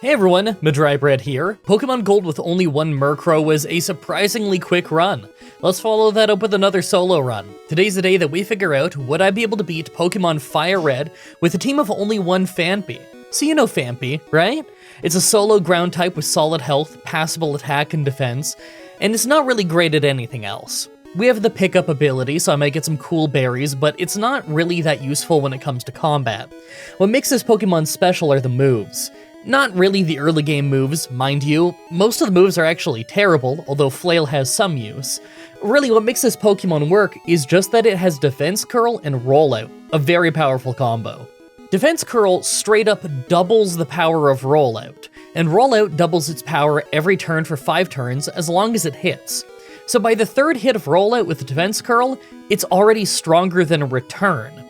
Hey everyone, Mah-Dry-Bread here. Pokemon Gold with only one Murkrow was a surprisingly quick run. Let's follow that up with another solo run. Today's the day that we figure out would I be able to beat Pokemon Fire Red with a team of only one Phanpy. So you know Phanpy, right? It's a solo ground type with solid health, passable attack and defense, and it's not really great at anything else. We have the pickup ability, so I might get some cool berries, but it's not really that useful when it comes to combat. What makes this Pokemon special are the moves. Not really the early game moves, mind you. Most of the moves are actually terrible, although Flail has some use. Really, what makes this Pokemon work is just that it has Defense Curl and Rollout, a very powerful combo. Defense Curl straight up doubles the power of Rollout, and Rollout doubles its power every turn for 5 turns as long as it hits. So by the third hit of Rollout with the Defense Curl, it's already stronger than a Return.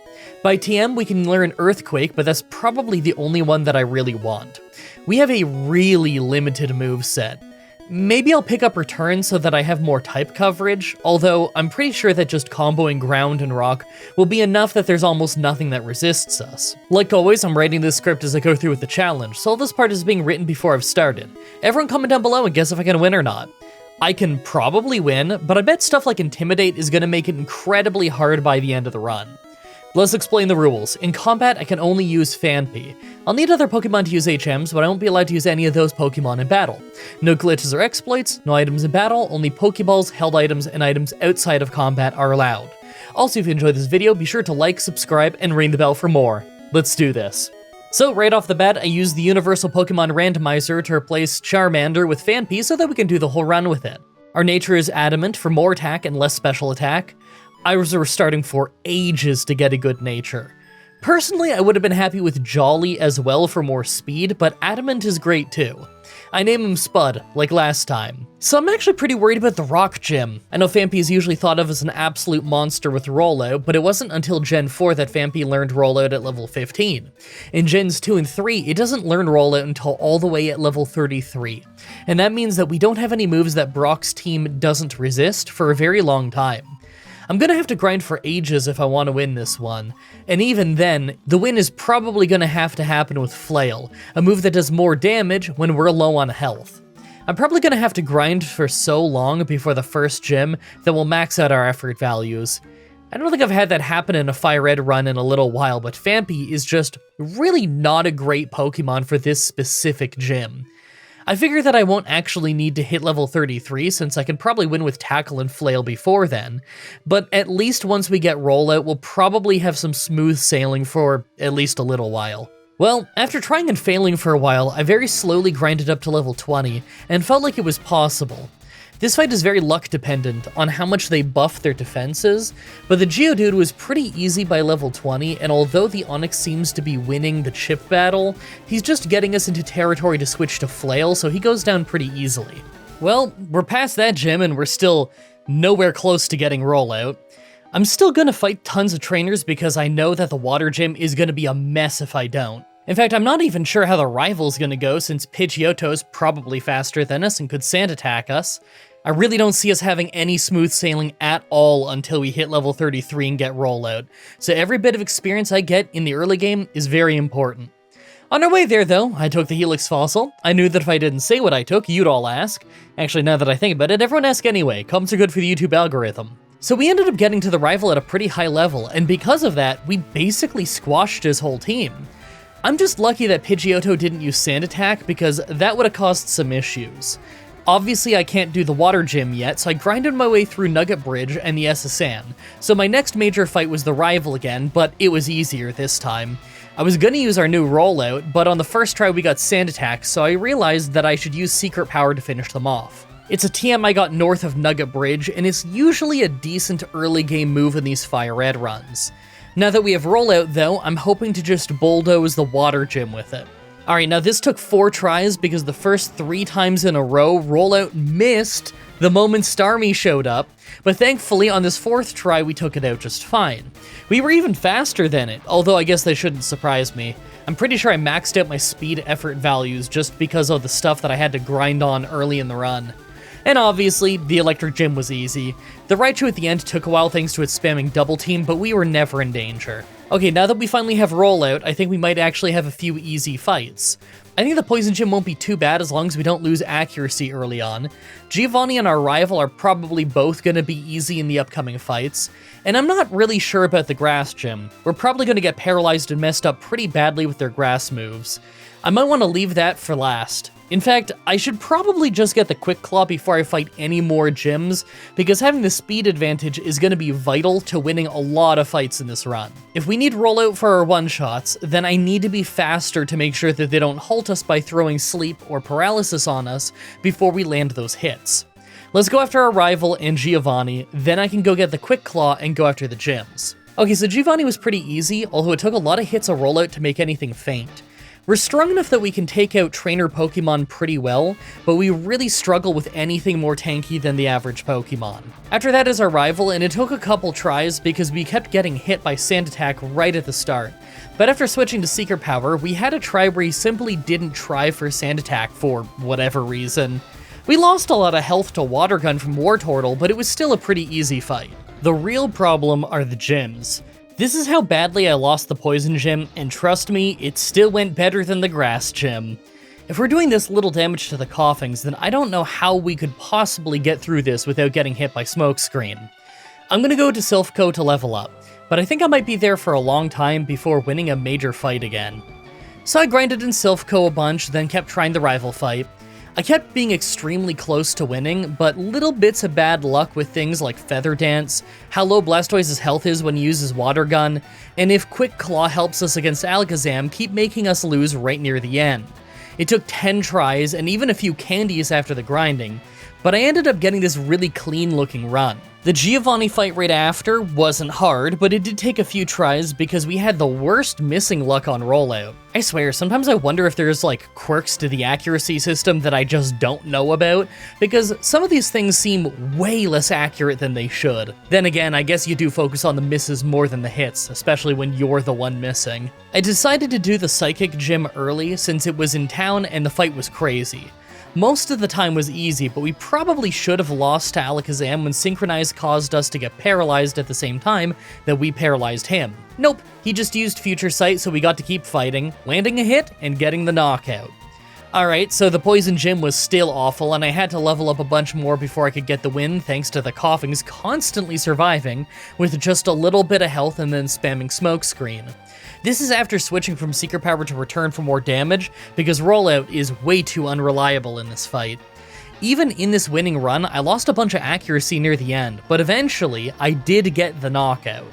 By TM, we can learn Earthquake, but that's probably the only one that I really want. We have a really limited moveset. Maybe I'll pick up Return so that I have more type coverage, although I'm pretty sure that just comboing Ground and Rock will be enough that there's almost nothing that resists us. Like always, I'm writing this script as I go through with the challenge, so all this part is being written before I've started. Everyone comment down below and guess if I can win or not. I can probably win, but I bet stuff like Intimidate is going to make it incredibly hard by the end of the run. Let's explain the rules. In combat, I can only use Phanpy. I'll need other Pokemon to use HMs, but I won't be allowed to use any of those Pokemon in battle. No glitches or exploits, no items in battle, only Pokeballs, held items, and items outside of combat are allowed. Also, if you enjoyed this video, be sure to like, subscribe, and ring the bell for more. Let's do this. So right off the bat, I used the Universal Pokemon Randomizer to replace Charmander with Phanpy so that we can do the whole run with it. Our nature is Adamant for more attack and less special attack. I was starting for ages to get a good nature. Personally, I would have been happy with Jolly as well for more speed, but Adamant is great too. I name him Spud, like last time. So I'm actually pretty worried about the Rock Gym. I know Phanpy is usually thought of as an absolute monster with Rollout, but it wasn't until Gen 4 that Phanpy learned Rollout at level 15. In Gens 2 and 3, it doesn't learn Rollout until all the way at level 33. And that means that we don't have any moves that Brock's team doesn't resist for a very long time. I'm gonna have to grind for ages if I want to win this one, and even then, the win is probably gonna have to happen with Flail, a move that does more damage when we're low on health. I'm probably gonna have to grind for so long before the first gym that we'll max out our effort values. I don't think I've had that happen in a Fire Red run in a little while, but Phanpy is just really not a great Pokemon for this specific gym. I figure that I won't actually need to hit level 33 since I can probably win with Tackle and Flail before then, but at least once we get Rollout, we'll probably have some smooth sailing for at least a little while. Well, after trying and failing for a while, I very slowly grinded up to level 20 and felt like it was possible. This fight is very luck dependent on how much they buff their defenses, but the Geodude was pretty easy by level 20, and although the Onix seems to be winning the chip battle, he's just getting us into territory to switch to Flail, so he goes down pretty easily. Well, we're past that gym and we're still nowhere close to getting Rollout. I'm still gonna fight tons of trainers because I know that the water gym is gonna be a mess if I don't. In fact, I'm not even sure how the rival's gonna go since Pidgeotto's probably faster than us and could sand attack us. I really don't see us having any smooth sailing at all until we hit level 33 and get Rollout, so every bit of experience I get in the early game is very important. On our way there though, I took the Helix Fossil. I knew that if I didn't say what I took, you'd all ask. Actually, now that I think about it, everyone ask anyway. Comments are good for the YouTube algorithm. So we ended up getting to the rival at a pretty high level, and because of that, we basically squashed his whole team. I'm just lucky that Pidgeotto didn't use Sand Attack because that would have caused some issues. Obviously, I can't do the water gym yet, so I grinded my way through Nugget Bridge and the SSN. So my next major fight was the rival again, but it was easier this time. I was gonna use our new Rollout, but on the first try we got Sand Attack, so I realized that I should use Secret Power to finish them off. It's a TM I got north of Nugget Bridge, and it's usually a decent early game move in these Fire Red runs. Now that we have Rollout though, I'm hoping to just bulldoze the water gym with it. Alright, now this took 4 tries because the first 3 times in a row, Rollout missed the moment Starmie showed up, but thankfully on this 4th try we took it out just fine. We were even faster than it, although I guess that shouldn't surprise me. I'm pretty sure I maxed out my speed effort values just because of the stuff that I had to grind on early in the run. And obviously, the Electric Gym was easy. The Raichu at the end took a while thanks to its spamming Double Team, but we were never in danger. Okay, now that we finally have Rollout, I think we might actually have a few easy fights. I think the Poison Gym won't be too bad as long as we don't lose accuracy early on. Giovani and our rival are probably both going to be easy in the upcoming fights, and I'm not really sure about the Grass Gym. We're probably going to get paralyzed and messed up pretty badly with their grass moves. I might want to leave that for last. In fact, I should probably just get the Quick Claw before I fight any more gyms, because having the speed advantage is going to be vital to winning a lot of fights in this run. If we need rollout for our one-shots, then I need to be faster to make sure that they don't halt us by throwing sleep or paralysis on us before we land those hits. Let's go after our rival and Giovani, then I can go get the Quick Claw and go after the gyms. Okay, so Giovani was pretty easy, although it took a lot of hits of rollout to make anything faint. We're strong enough that we can take out trainer Pokemon pretty well, but we really struggle with anything more tanky than the average Pokemon. After that is our rival, and it took a couple tries because we kept getting hit by Sand Attack right at the start. But after switching to Seeker Power, we had a try where he simply didn't try for Sand Attack for whatever reason. We lost a lot of health to Water Gun from Wartortle, but it was still a pretty easy fight. The real problem are the gyms. This is how badly I lost the Poison Gym, and trust me, it still went better than the Grass Gym. If we're doing this little damage to the Coughings, then I don't know how we could possibly get through this without getting hit by Smokescreen. I'm gonna go to Silphco to level up, but I think I might be there for a long time before winning a major fight again. So I grinded in Silphco a bunch, then kept trying the rival fight. I kept being extremely close to winning, but little bits of bad luck with things like Feather Dance, how low Blastoise's health is when he uses Water Gun, and if Quick Claw helps us against Alakazam keep making us lose right near the end. It took 10 tries and even a few candies after the grinding, but I ended up getting this really clean looking run. The Giovani fight right after wasn't hard, but it did take a few tries because we had the worst missing luck on rollout. I swear, sometimes I wonder if there's like quirks to the accuracy system that I just don't know about, because some of these things seem way less accurate than they should. Then again, I guess you do focus on the misses more than the hits, especially when you're the one missing. I decided to do the Psychic Gym early since it was in town and the fight was crazy. Most of the time was easy, but we probably should have lost to Alakazam when Synchronize caused us to get paralyzed at the same time that we paralyzed him. Nope, he just used Future Sight so we got to keep fighting, landing a hit, and getting the knockout. Alright, so the Poison Gym was still awful, and I had to level up a bunch more before I could get the win thanks to the Coughings constantly surviving with just a little bit of health and then spamming Smokescreen. This is after switching from Seeker Power to Return for more damage, because rollout is way too unreliable in this fight. Even in this winning run, I lost a bunch of accuracy near the end, but eventually, I did get the knockout.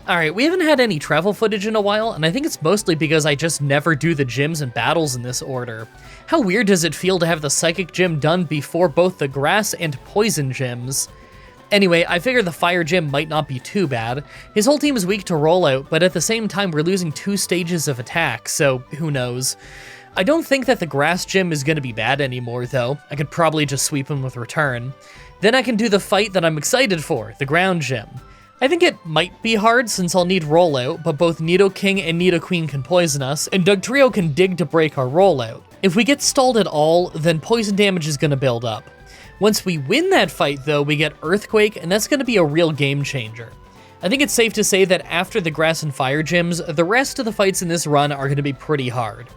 Alright, we haven't had any travel footage in a while, and I think it's mostly because I just never do the gyms and battles in this order. How weird does it feel to have the Psychic Gym done before both the Grass and Poison gyms? Anyway, I figure the Fire Gym might not be too bad. His whole team is weak to rollout, but at the same time we're losing 2 stages of attack, so who knows. I don't think that the Grass Gym is going to be bad anymore though. I could probably just sweep him with Return. Then I can do the fight that I'm excited for, the Ground Gym. I think it might be hard since I'll need rollout, but both Nidoking and Nidoqueen can poison us, and Dugtrio can dig to break our rollout. If we get stalled at all, then poison damage is going to build up. Once we win that fight though, we get Earthquake, and that's going to be a real game changer. I think it's safe to say that after the Grass and Fire gyms, the rest of the fights in this run are going to be pretty hard.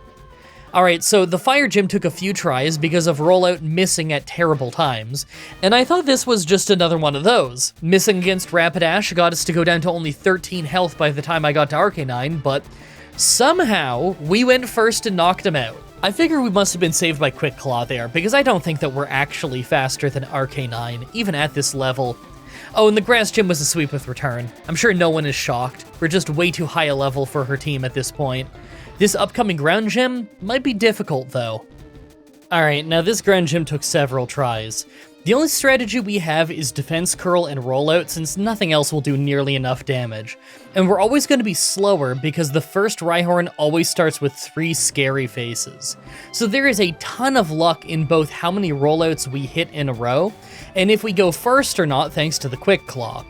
Alright, so the Fire Gym took a few tries because of rollout missing at terrible times, and I thought this was just another one of those. Missing against Rapidash got us to go down to only 13 health by the time I got to Arcanine, but somehow we went first and knocked him out. I figure we must have been saved by Quick Claw there, because I don't think that we're actually faster than Arcanine, even at this level. Oh, and the Grass Gym was a sweep with Return. I'm sure no one is shocked. We're just way too high a level for her team at this point. This upcoming Ground Gym might be difficult, though. Alright, now this Ground Gym took several tries. The only strategy we have is Defense Curl and Rollout, since nothing else will do nearly enough damage. And we're always going to be slower because the first Rhyhorn always starts with 3 scary faces. So there is a ton of luck in both how many rollouts we hit in a row, and if we go first or not thanks to the Quick Claw.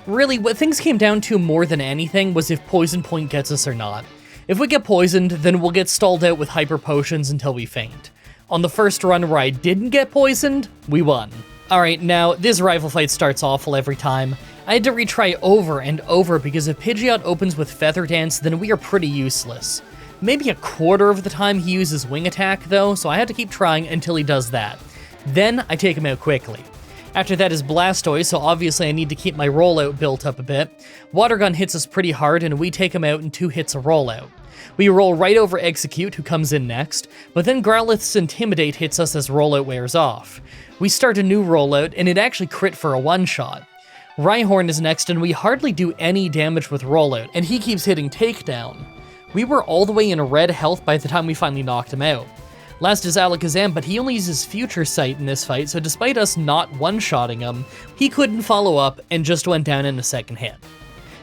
Really, what things came down to more than anything was if Poison Point gets us or not. If we get poisoned, then we'll get stalled out with Hyper Potions until we faint. On the first run where I didn't get poisoned, we won. Alright, now, this rival fight starts awful every time. I had to retry over and over because if Pidgeot opens with Feather Dance, then we are pretty useless. Maybe a quarter of the time he uses wing attack though, so I have to keep trying until he does that. Then I take him out quickly. After that is Blastoise, so obviously I need to keep my rollout built up a bit. Water Gun hits us pretty hard and we take him out in 2 hits of rollout. We roll right over Execute, who comes in next, but then Growlithe's Intimidate hits us as rollout wears off. We start a new rollout and it actually crit for a one-shot. Rhyhorn is next and we hardly do any damage with rollout, and he keeps hitting Takedown. We were all the way in red health by the time we finally knocked him out. Last is Alakazam, but he only uses Future Sight in this fight, so despite us not one-shotting him, he couldn't follow up and just went down in a second hit.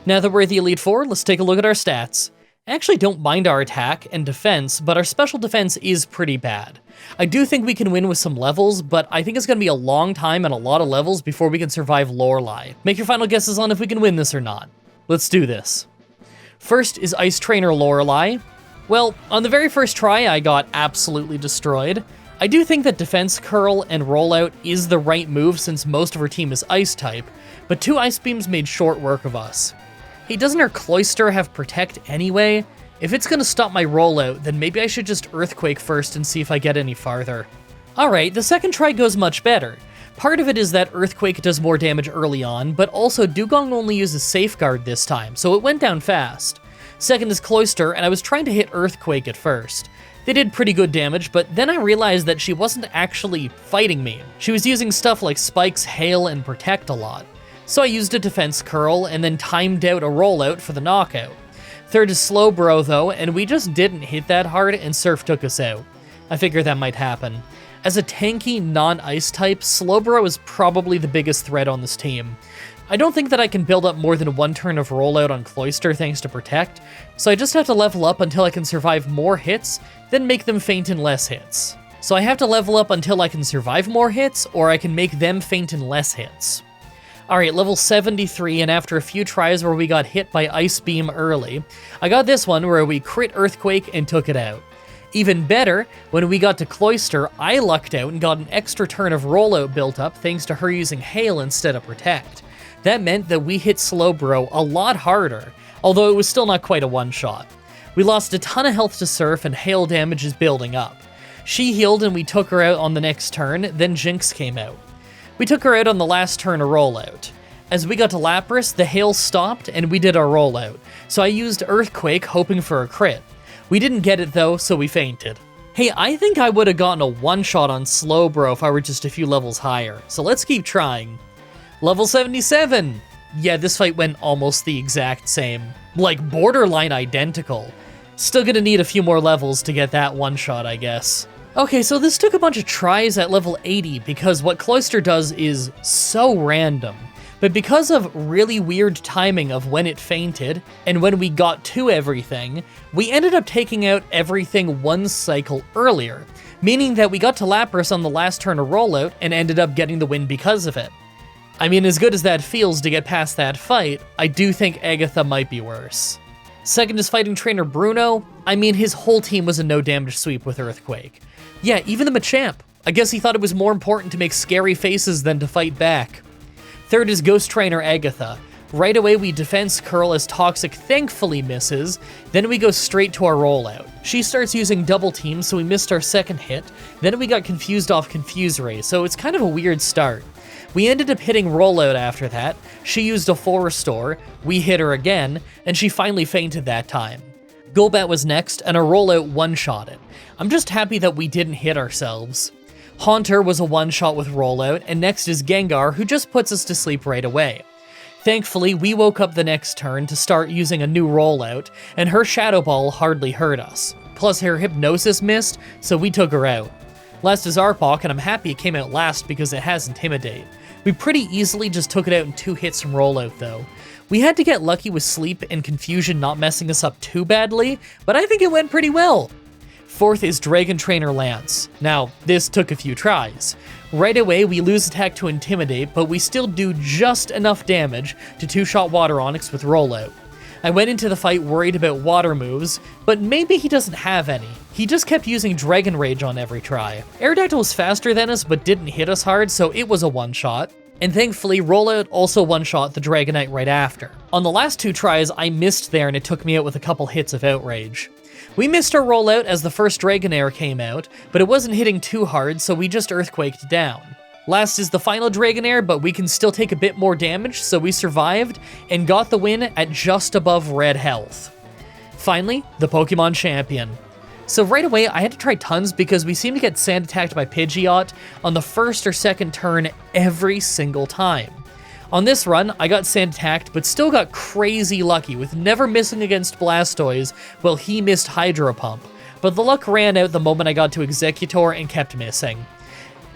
Now that we're at the Elite Four, let's take a look at our stats. I actually don't mind our attack and defense, but our special defense is pretty bad. I do think we can win with some levels, but I think it's going to be a long time and a lot of levels before we can survive Lorelei. Make your final guesses on if we can win this or not. Let's do this. First is Ice Trainer Lorelei. Well, on the very first try, I got absolutely destroyed. I do think that Defense Curl and Rollout is the right move since most of our team is Ice type, but 2 Ice Beams made short work of us. Hey, doesn't our Cloyster have Protect anyway? If it's gonna stop my Rollout, then maybe I should just Earthquake first and see if I get any farther. Alright, the second try goes much better. Part of it is that Earthquake does more damage early on, but also Dugong only uses Safeguard this time, so it went down fast. Second is Cloyster, and I was trying to hit Earthquake at first. They did pretty good damage, but then I realized that she wasn't actually fighting me. She was using stuff like Spikes, Hail, and Protect a lot. So I used a Defense Curl, and then timed out a Rollout for the knockout. Third is Slowbro though, and we just didn't hit that hard, and Surf took us out. I figured that might happen. As a tanky, non-ice type, Slowbro is probably the biggest threat on this team. I don't think that I can build up more than 1 turn of rollout on Cloyster thanks to Protect, so I just have to level up until I can survive more hits, then make them faint in less hits. So I have to level up until I can survive more hits, or I can make them faint in less hits. Alright, level 73, and after a few tries where we got hit by Ice Beam early, I got this one where we crit Earthquake and took it out. Even better, when we got to Cloyster, I lucked out and got an extra turn of rollout built up thanks to her using Hail instead of Protect. That meant that we hit Slowbro a lot harder, although it was still not quite a one-shot. We lost a ton of health to Surf and Hail damage is building up. She healed and we took her out on the next turn, then Jinx came out. We took her out on the last turn of rollout. As we got to Lapras, the Hail stopped and we did our rollout, so I used Earthquake hoping for a crit. We didn't get it though, so we fainted. Hey, I think I would have gotten a one-shot on Slowbro if I were just a few levels higher, so let's keep trying. Level 77! Yeah, this fight went almost the exact same. Like, borderline identical. Still gonna need a few more levels to get that one-shot, I guess. Okay, so this took a bunch of tries at level 80 because what Cloyster does is so random. But because of really weird timing of when it fainted, and when we got to everything, we ended up taking out everything 1 cycle earlier, meaning that we got to Lapras on the last turn of rollout and ended up getting the win because of it. I mean, as good as that feels to get past that fight, I do think Agatha might be worse. Second is Fighting Trainer Bruno. I mean, his whole team was a no damage sweep with Earthquake. Yeah, even the Machamp. I guess he thought it was more important to make scary faces than to fight back. Third is Ghost Trainer Agatha. Right away we Defense Curl as Toxic thankfully misses, then we go straight to our rollout. She starts using Double Team, so we missed our second hit, then we got confused off Confuse Ray, so it's kind of a weird start. We ended up hitting rollout after that, she used a full restore, we hit her again, and she finally fainted that time. Golbat was next, and our rollout one-shot it. I'm just happy that we didn't hit ourselves. Haunter was a one-shot with rollout, and next is Gengar, who just puts us to sleep right away. Thankfully, we woke up the next turn to start using a new rollout, and her Shadow Ball hardly hurt us. Plus her Hypnosis missed, so we took her out. Last is Arpok, and I'm happy it came out last because it has Intimidate. We pretty easily just took it out in 2 hits from rollout though. We had to get lucky with Sleep and Confusion not messing us up too badly, but I think it went pretty well. Fourth is Dragon Trainer Lance. Now, this took a few tries. Right away, we lose attack to Intimidate, but we still do just enough damage to 2-shot Water Onix with rollout. I went into the fight worried about water moves, but maybe he doesn't have any. He just kept using Dragon Rage on every try. Aerodactyl was faster than us, but didn't hit us hard, so it was a one-shot. And thankfully, rollout also one-shot the Dragonite right after. On the last 2 tries, I missed there and it took me out with a couple hits of Outrage. We missed our rollout as the first Dragonair came out, but it wasn't hitting too hard, so we just earthquaked down. Last is the final Dragonair, but we can still take a bit more damage, so we survived and got the win at just above red health. Finally, the Pokemon Champion. So right away, I had to try tons because we seem to get sand attacked by Pidgeot on the first or second turn every single time. On this run, I got sand attacked, but still got crazy lucky with never missing against Blastoise while he missed Hydro Pump, but the luck ran out the moment I got to Executor and kept missing.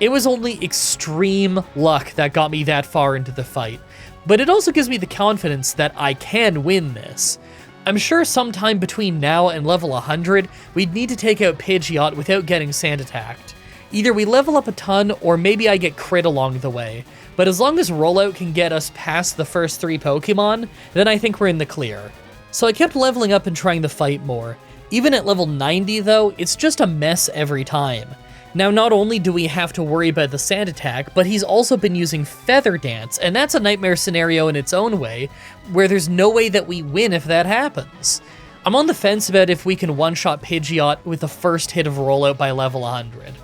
It was only extreme luck that got me that far into the fight, but it also gives me the confidence that I can win this. I'm sure sometime between now and level 100, we'd need to take out Pidgeot without getting sand attacked. Either we level up a ton, or maybe I get crit along the way, but as long as rollout can get us past the first 3 Pokemon, then I think we're in the clear. So I kept leveling up and trying to fight more. Even at level 90 though, it's just a mess every time. Now, not only do we have to worry about the sand attack, but he's also been using Feather Dance, and that's a nightmare scenario in its own way, where there's no way that we win if that happens. I'm on the fence about if we can one-shot Pidgeot with the first hit of rollout by level 100.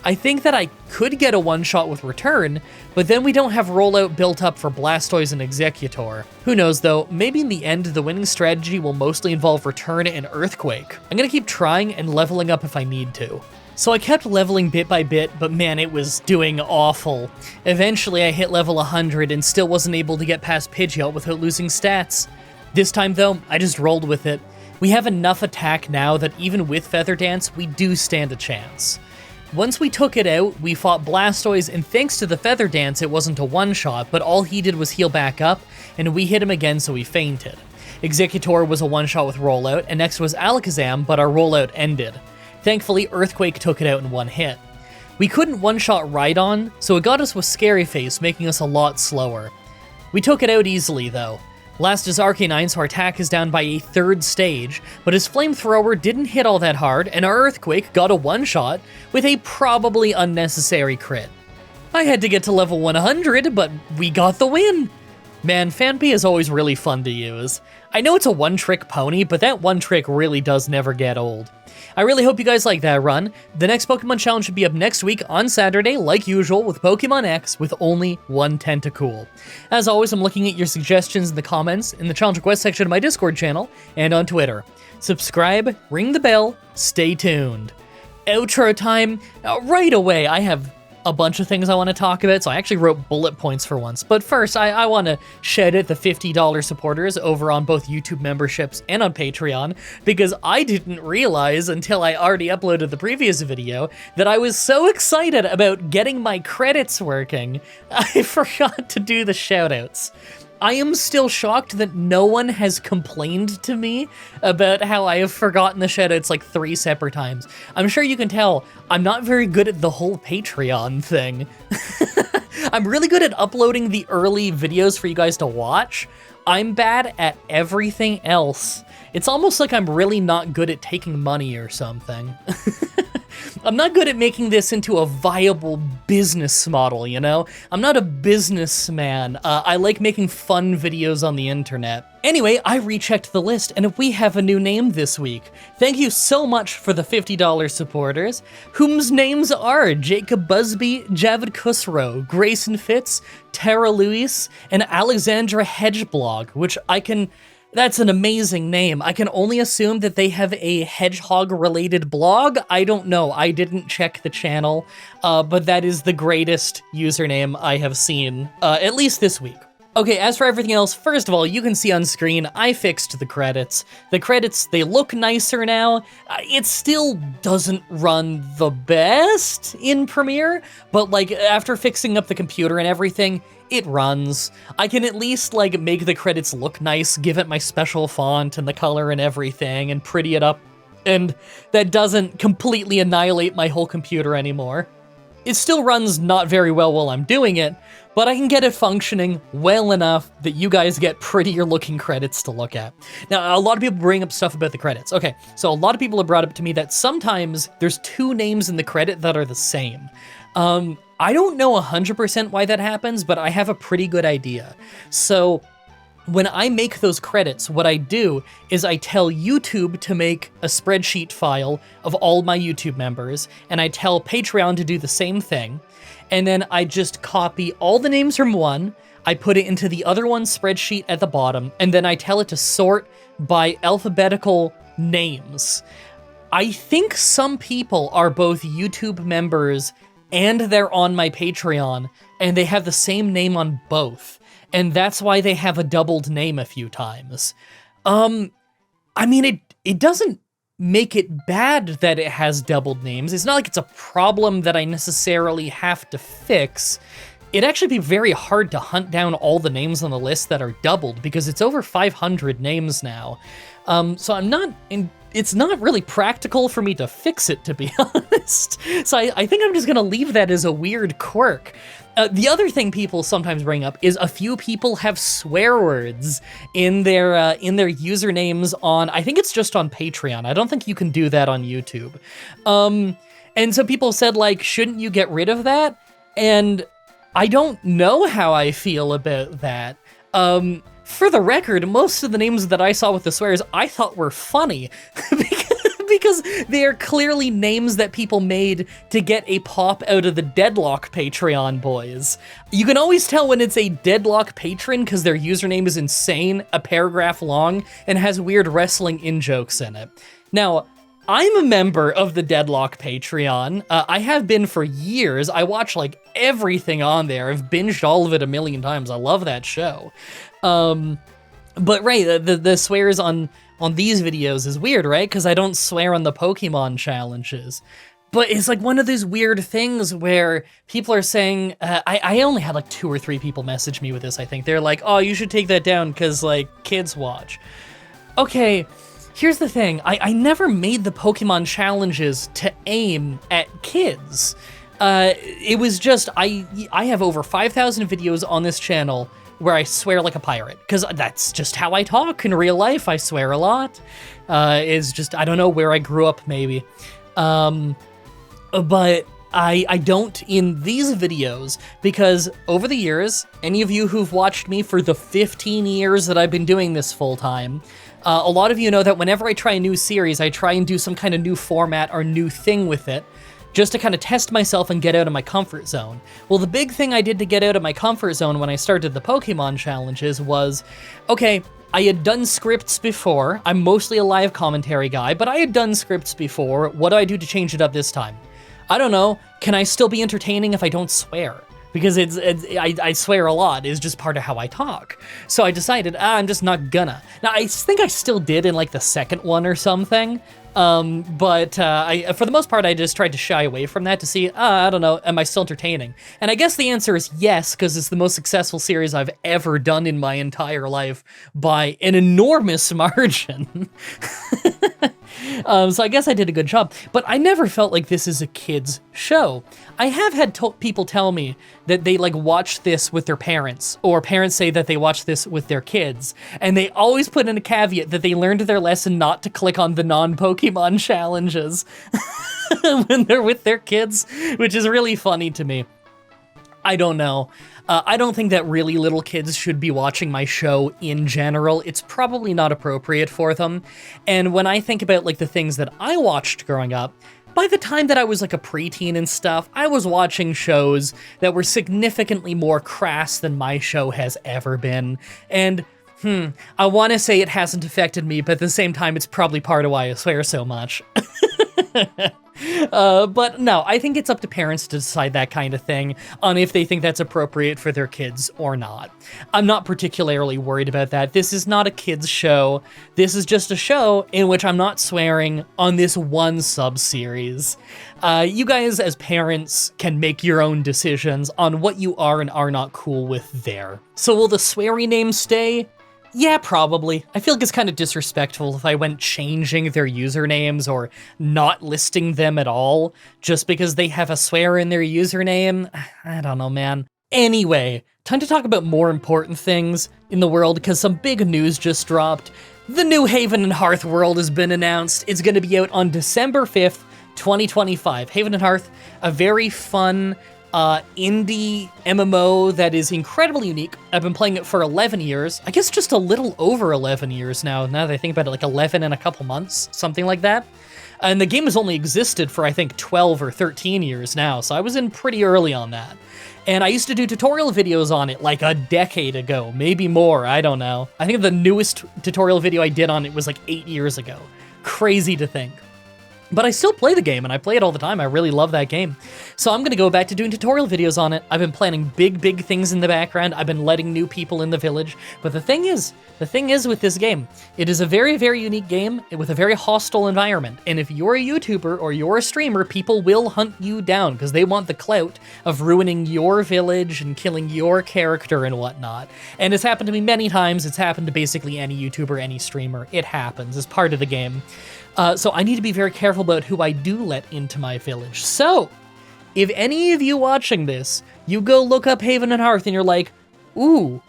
I think that I could get a one-shot with Return, but then we don't have rollout built up for Blastoise and Executor. Who knows though, maybe in the end the winning strategy will mostly involve Return and Earthquake. I'm gonna keep trying and leveling up if I need to. So I kept leveling bit by bit, but man, it was doing awful. Eventually I hit level 100 and still wasn't able to get past Pidgeot without losing stats. This time though, I just rolled with it. We have enough attack now that even with Feather Dance, we do stand a chance. Once we took it out, we fought Blastoise, and thanks to the Feather Dance, it wasn't a one-shot, but all he did was heal back up, and we hit him again so he fainted. Executor was a one-shot with rollout, and next was Alakazam, but our rollout ended. Thankfully, Earthquake took it out in one hit. We couldn't one-shot Rhydon, so it got us with Scary Face, making us a lot slower. We took it out easily, though. Last is Arcanine, so our attack is down by a 3rd stage, but his Flamethrower didn't hit all that hard, and our Earthquake got a one-shot with a probably unnecessary crit. I had to get to level 100, but we got the win! Man, Phanpy is always really fun to use. I know it's a one-trick pony, but that one trick really does never get old. I really hope you guys like that run. The next Pokemon Challenge should be up next week on Saturday, like usual, with Pokemon X with only one Tentacool. As always, I'm looking at your suggestions in the comments, in the challenge request section of my Discord channel, and on Twitter. Subscribe, ring the bell, stay tuned. Outro time, right away. I have a bunch of things I want to talk about, so I actually wrote bullet points for once. But first, I want to shout out the $50 supporters over on both YouTube memberships and on Patreon, because I didn't realize until I already uploaded the previous video that I was so excited about getting my credits working, I forgot to do the shoutouts. I am still shocked that no one has complained to me about how I have forgotten the shoutouts like 3 separate times. I'm sure you can tell I'm not very good at the whole Patreon thing. I'm really good at uploading the early videos for you guys to watch. I'm bad at everything else. It's almost like I'm really not good at taking money or something. I'm not good at making this into a viable business model, you know? I'm not a businessman. I like making fun videos on the internet. Anyway, I rechecked the list, and we have a new name this week. Thank you so much for the $50 supporters, whom's names are Jacob Busby, Javid Khusro, Grayson Fitz, Tara Lewis, and Alexandra Hedgeblog, which that's an amazing name. I can only assume that they have a hedgehog-related blog. I don't know. I didn't check the channel, but that is the greatest username I have seen, at least this week. Okay, as for everything else, first of all, you can see on screen, I fixed the credits. The credits, they look nicer now. It still doesn't run the best in Premiere, but like after fixing up the computer and everything, it runs. I can at least like make the credits look nice, give it my special font and the color and everything, and pretty it up, and that doesn't completely annihilate my whole computer anymore. It still runs not very well while I'm doing it, but I can get it functioning well enough that you guys get prettier looking credits to look at. Now, a lot of people bring up stuff about the credits. Okay, so a lot of people have brought up to me that sometimes there's 2 names in the credit that are the same. I don't know 100% why that happens, but I have a pretty good idea. So when I make those credits, what I do is I tell YouTube to make a spreadsheet file of all my YouTube members, and I tell Patreon to do the same thing, and then I just copy all the names from one, I put it into the other one's spreadsheet at the bottom, and then I tell it to sort by alphabetical names. I think some people are both YouTube members and they're on my Patreon, and they have the same name on both. And that's why they have a doubled name a few times. I mean, it doesn't make it bad that it has doubled names. It's not like it's a problem that I necessarily have to fix. It'd actually be very hard to hunt down all the names on the list that are doubled, because it's over 500 names now. So it's not really practical for me to fix it, to be honest. So I think I'm just gonna leave that as a weird quirk. The other thing people sometimes bring up is a few people have swear words in their usernames on, I think it's just on Patreon. I don't think you can do that on YouTube. And so people said, like, shouldn't you get rid of that? And I don't know how I feel about that. For the record, most of the names that I saw with the swears I thought were funny because they are clearly names that people made to get a pop out of the Deadlock Patreon boys. You can always tell when it's a Deadlock patron because their username is insane, a paragraph long, and has weird wrestling in-jokes in it. Now, I'm a member of the Deadlock Patreon. I have been for years. I watch like everything on there. I've binged all of it a million times. I love that show. But right, the swears on these videos is weird, right? Because I don't swear on the Pokemon challenges. But it's like one of those weird things where people are saying, I only had like 2 or 3 people message me with this, I think. They're like, oh, you should take that down because like kids watch. Okay, here's the thing. I never made the Pokemon challenges to aim at kids. It was just, I have over 5,000 videos on this channel where I swear like a pirate, because that's just how I talk in real life. I swear a lot. It's just, I don't know where I grew up, maybe. But I don't in these videos, because over the years, any of you who've watched me for the 15 years that I've been doing this full time, a lot of you know that whenever I try a new series, I try and do some kind of new format or new thing with it, just to kind of test myself and get out of my comfort zone. Well, the big thing I did to get out of my comfort zone when I started the Pokemon challenges was, okay, I had done scripts before. I'm mostly a live commentary guy, but I had done scripts before. What do I do to change it up this time? I don't know. Can I still be entertaining if I don't swear? Because I swear a lot is just part of how I talk. So I decided, I'm just not gonna. Now, I think I still did in like the second one or something. But for the most part, I just tried to shy away from that to see, I don't know, am I still entertaining? And I guess the answer is yes, because it's the most successful series I've ever done in my entire life by an enormous margin. So I guess I did a good job, but I never felt like this is a kid's show. I have had people tell me that they like watch this with their parents, or parents say that they watch this with their kids, and they always put in a caveat that they learned their lesson not to click on the non-Pokemon challenges when they're with their kids, which is really funny to me. I don't know. I don't think that really little kids should be watching my show in general. It's probably not appropriate for them. And when I think about like the things that I watched growing up, by the time that I was like a preteen and stuff, I was watching shows that were significantly more crass than my show has ever been. And I want to say it hasn't affected me, but at the same time, it's probably part of why I swear so much. But no, I think it's up to parents to decide that kind of thing on if they think that's appropriate for their kids or not. I'm not particularly worried about that. This is not a kids show. This is just a show in which I'm not swearing on this one sub-series. You guys as parents can make your own decisions on what you are and are not cool with there. So will the sweary name stay? Yeah, probably. I feel like it's kind of disrespectful if I went changing their usernames or not listing them at all just because they have a swear in their username. I don't know, man. Anyway, time to talk about more important things in the world because some big news just dropped. The new Haven and Hearth world has been announced. It's going to be out on December 5th, 2025. Haven and Hearth, a very fun indie MMO that is incredibly unique. I've been playing it for 11 years. I guess just a little over 11 years now that I think about it, like 11 and a couple months, something like that. And the game has only existed for, I think, 12 or 13 years now, so I was in pretty early on that. And I used to do tutorial videos on it like a decade ago, maybe more, I don't know. I think the newest tutorial video I did on it was like 8 years ago. Crazy to think. But I still play the game, and I play it all the time. I really love that game. So I'm gonna go back to doing tutorial videos on it. I've been planning big things in the background. I've been letting new people in the village. But the thing is with this game, it is a very unique game with a very hostile environment. And if you're a YouTuber or you're a streamer, people will hunt you down because they want the clout of ruining your village and killing your character and whatnot. And it's happened to me many times. It's happened to basically any YouTuber, any streamer. It happens. It's part of the game. So I need to be very careful about who I do let into my village. So, if any of you watching this, you go look up Haven and Hearth and you're like, ooh,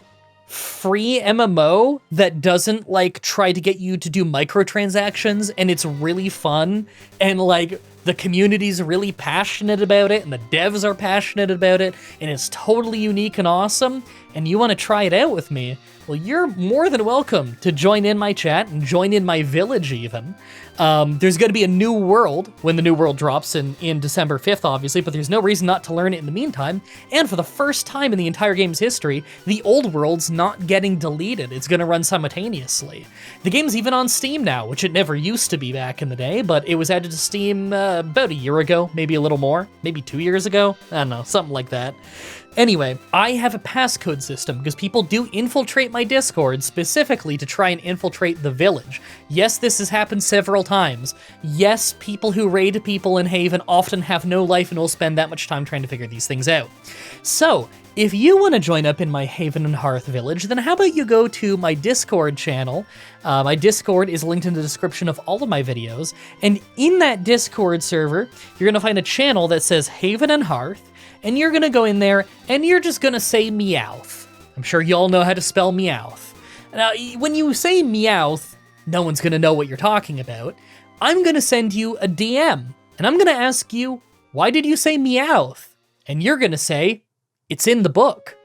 free MMO that doesn't like try to get you to do microtransactions and it's really fun and like the community's really passionate about it and the devs are passionate about it and it's totally unique and awesome and you want to try it out with me, well, you're more than welcome to join in my chat and join in my village even. There's going to be a new world when the new world drops in December 5th, obviously, but there's no reason not to learn it in the meantime. And for the first time in the entire game's history, the old world's not getting deleted. It's going to run simultaneously. The game's even on Steam now, which it never used to be back in the day, but it was added to Steam about a year ago, maybe a little more, maybe 2 years ago. I don't know, something like that. Anyway, I have a passcode system because people do infiltrate my Discord specifically to try and infiltrate the village. Yes, this has happened several times. Yes, people who raid people in Haven often have no life and will spend that much time trying to figure these things out. So, if you want to join up in my Haven and Hearth village, then how about you go to my Discord channel. My Discord is linked in the description of all of my videos, and in that Discord server, you're going to find a channel that says Haven and Hearth, and you're gonna go in there, and you're just gonna say Meowth. I'm sure you all know how to spell Meowth. Now, when you say Meowth, no one's gonna know what you're talking about. I'm gonna send you a DM, and I'm gonna ask you, why did you say Meowth? And you're gonna say, it's in the book.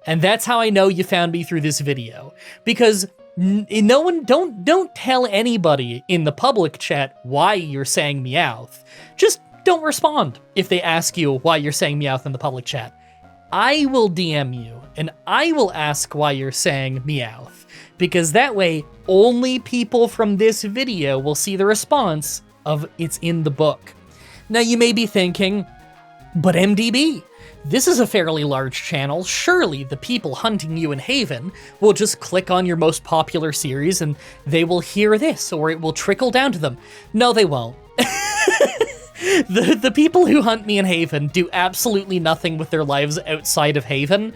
And that's how I know you found me through this video. Because no one, don't tell anybody in the public chat why you're saying Meowth. Just don't respond if they ask you why you're saying Meowth in the public chat. I will DM you, and I will ask why you're saying Meowth, because that way, only people from this video will see the response of it's in the book. Now you may be thinking, but MDB, this is a fairly large channel. Surely the people hunting you in Haven will just click on your most popular series and they will hear this, or it will trickle down to them. No, they won't. The people who hunt me in Haven do absolutely nothing with their lives outside of Haven.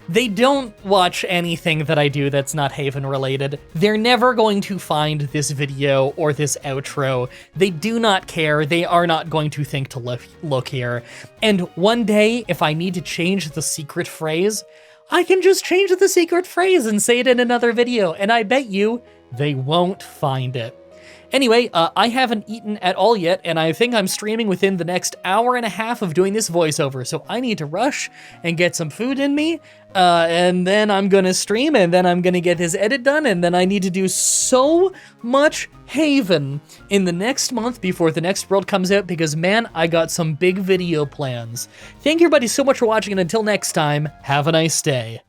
They don't watch anything that I do that's not Haven related. They're never going to find this video or this outro. They do not care. They are not going to think to look here. And one day, if I need to change the secret phrase, I can just change the secret phrase and say it in another video, and I bet you they won't find it. Anyway, I haven't eaten at all yet, and I think I'm streaming within the next hour and a half of doing this voiceover, so I need to rush and get some food in me, and then I'm gonna stream, and then I'm gonna get this edit done, and then I need to do so much Haven in the next month before the next world comes out, because man, I got some big video plans. Thank you everybody so much for watching, and until next time, have a nice day.